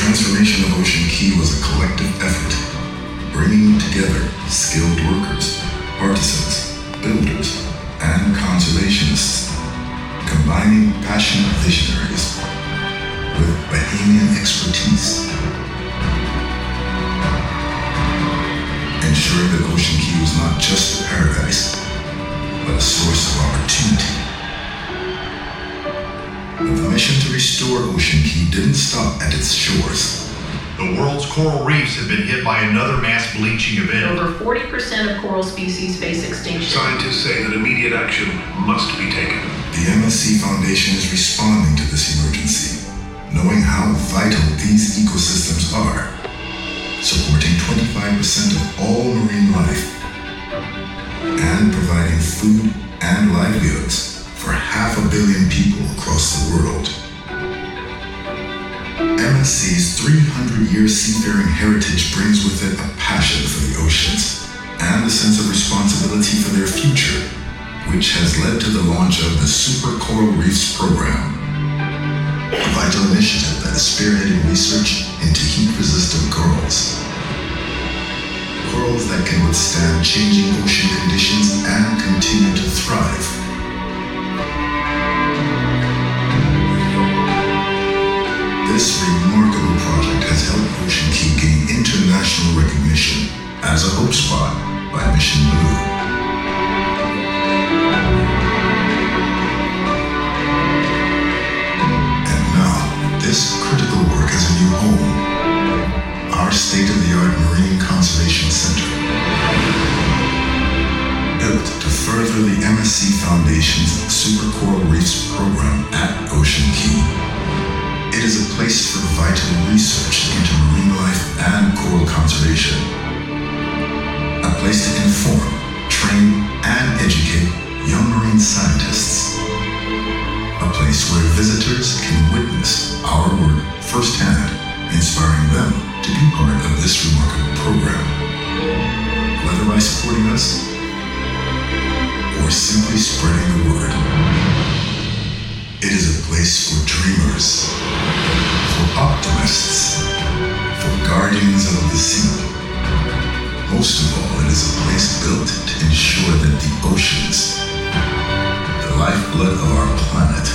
transformation of Ocean Cay was a collective effort, bringing together skilled workers, artisans, builders, and conservationists, combining passionate visionaries with Bahamian expertise, ensuring that Ocean Cay was not just a paradise, but a source of opportunity. But the mission to restore Ocean Cay didn't stop at its shores. The world's coral reefs have been hit by another mass bleaching event. Over 40% of coral species face extinction. Scientists say that immediate action must be taken. The MSC Foundation is responding to this emergency, knowing how vital these ecosystems are, supporting 25% of all marine life, and providing food and livelihoods for 500 million people across the world. MSC's 300-year seafaring heritage brings with it a passion for the oceans and a sense of responsibility for their future, which has led to the launch of the Super Coral Reefs Program, a vital initiative that is spearheading research into heat-resistant corals. Corals that can withstand changing ocean conditions and continue to thrive. This remarkable project has helped Ocean Cay gain international recognition as a hope spot by Mission Blue. And now, this critical work has a new home, our state-of-the-art Marine Conservation Center. Built to further the MSC Foundation's Super Coral Reefs program at Ocean Cay. It is a place for vital research into marine life and coral conservation. A place to inform, train, and educate young marine scientists. A place where visitors can witness our work firsthand, inspiring them to be part of this remarkable program. Whether by supporting us or simply spreading the word. It is a place for dreamers, for optimists, for guardians of the sea. Most of all, it is a place built to ensure that the oceans, the lifeblood of our planet,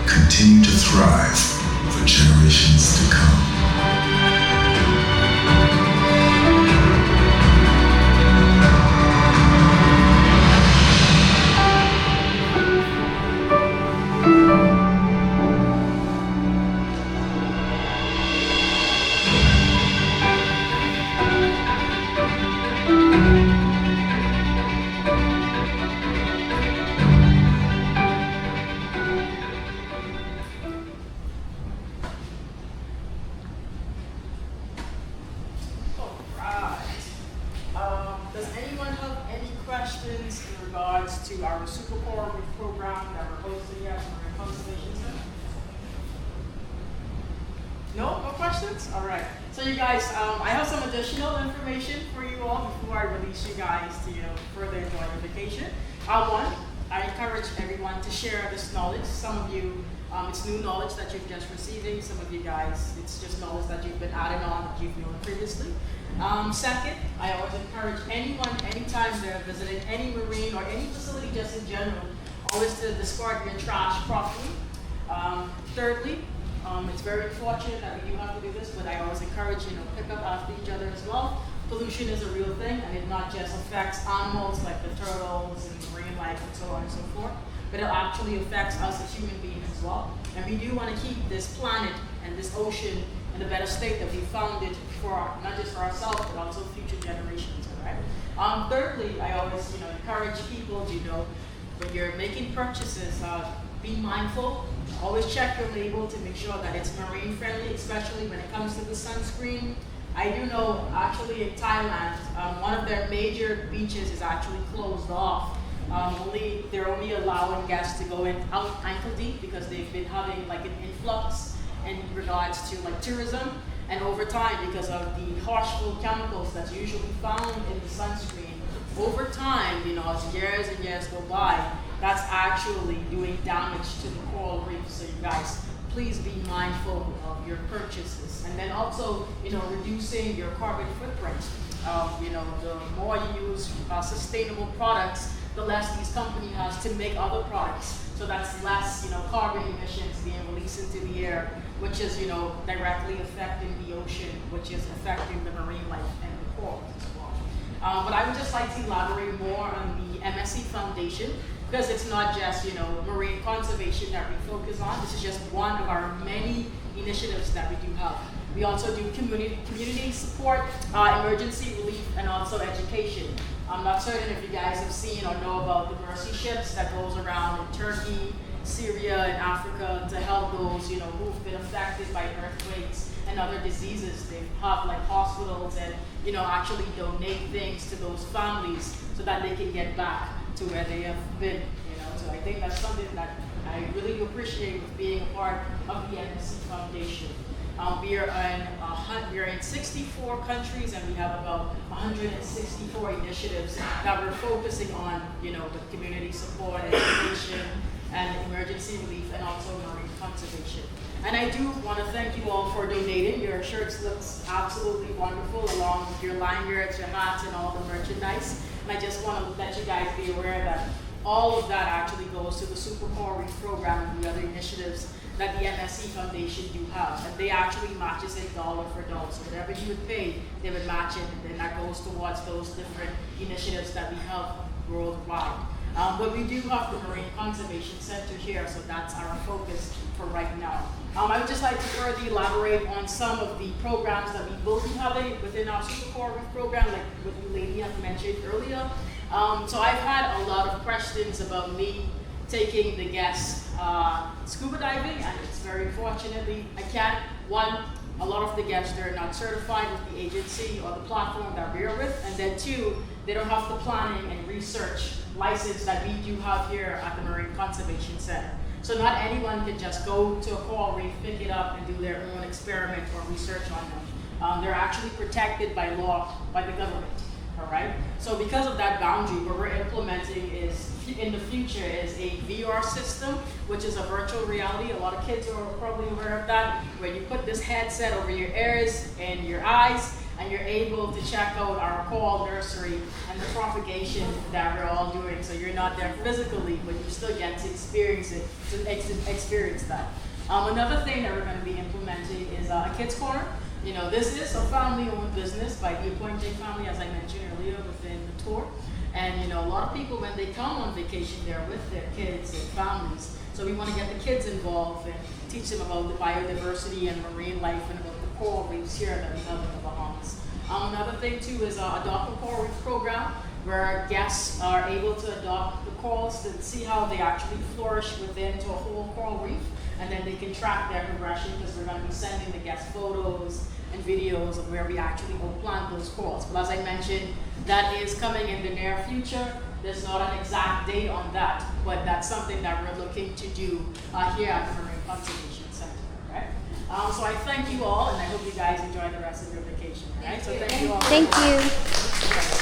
continue to thrive for generations to come. Does anyone have any questions in regards to our Super Coral Reef program that we're hosting at Marine Conservation Center? No questions? All right. So you guys, I have some additional information for you all before I release you guys to further enjoy your vacation. One, I encourage everyone to share this knowledge. Some of you, it's new knowledge that you've just receiving. Some of you guys, it's just knowledge that you've been adding on that you've known previously. Second, I always encourage anyone, anytime they're visiting any marine or any facility just in general, always to discard your trash properly. Thirdly, it's very unfortunate that we do have to do this, but I always encourage, pick up after each other as well. Pollution is a real thing, and it not just affects animals like the turtles and marine life and so on and so forth, but it actually affects us as human beings as well. And we do want to keep this planet and this ocean in a better state that we found it for not just for ourselves, but also future generations, all right? Thirdly, I always, encourage people to, when you're making purchases, be mindful. Always check your label to make sure that it's marine friendly, especially when it comes to the sunscreen. I do know, actually in Thailand, one of their major beaches is actually closed off. They're only allowing guests to go out ankle deep because they've been having like an influx in regards to like tourism, and over time, because of the harmful chemicals that's usually found in the sunscreen, over time, as years and years go by, that's actually doing damage to the coral reef. So you guys, please be mindful of your purchases. And then also, reducing your carbon footprint. The more you use sustainable products, the less these companies has to make other products. So that's less, carbon emissions being released into the air, which is, directly affecting the ocean, which is affecting the marine life and the coral as well. But I would just like to elaborate more on the MSC Foundation, because it's not just, marine conservation that we focus on. This is just one of our many initiatives that we do have. We also do community support, emergency relief, and also education. I'm not certain if you guys have seen or know about the Mercy ships that goes around in Turkey, Syria, and Africa to help those, who've been affected by earthquakes and other diseases. They have like hospitals and, actually donate things to those families so that they can get back to where they have been, So I think that's something that I really appreciate with being a part of the MSC Foundation. We are in 64 countries, and we have about 164 initiatives that we're focusing on, with community support, education, and emergency relief, and also marine conservation. And I do want to thank you all for donating. Your shirts looks absolutely wonderful, along with your lanyards, your hats, and all the merchandise. And I just want to let you guys be aware that all of that actually goes to the Super Coral Reef Program and the other initiatives that the MSC Foundation do have. And they actually matches it dollar for dollar. So whatever you would pay, they would match it, and then that goes towards those different initiatives that we have worldwide. But we do have the Marine Conservation Center here, so that's our focus for right now. I would just like to further elaborate on some of the programs that we will be having within our Super Coral Reef Program, like what you lady have mentioned earlier. So I've had a lot of questions about me taking the guests scuba diving, and it's very fortunately I can't. One, a lot of the guests, they're not certified with the agency or the platform that we're with, and then two, they don't have the planning and research license that we do have here at the Marine Conservation Center. So not anyone can just go to a coral reef, pick it up, and do their own experiment or research on them. They're actually protected by law by the government. All right. So because of that boundary, what we're implementing is in the future is a VR system, which is a virtual reality. A lot of kids are probably aware of that, where you put this headset over your ears and your eyes, and you're able to check out our coral nursery and the propagation that we're all doing. So you're not there physically, but you still get to experience it, to experience that. Another thing that we're going to be implementing is a kids corner. This is a family-owned business by the appointed family, as I mentioned earlier, within the tour. And, a lot of people, when they come on vacation, they're with their kids and families. So we want to get the kids involved and teach them about the biodiversity and marine life and about the coral reefs here that we have in the Bahamas. Another thing, too, is Adopt a Coral Reef program, where guests are able to adopt the corals to see how they actually flourish within to a whole coral reef. And then they can track their progression, because we're going to be sending the guests photos and videos of where we actually will plant those corals. But as I mentioned, that is coming in the near future. There's not an exact date on that, but that's something that we're looking to do here at the Marine Conservation Center. Right? So I thank you all, and I hope you guys enjoy the rest of your vacation. Right? So thank you all. Thank you.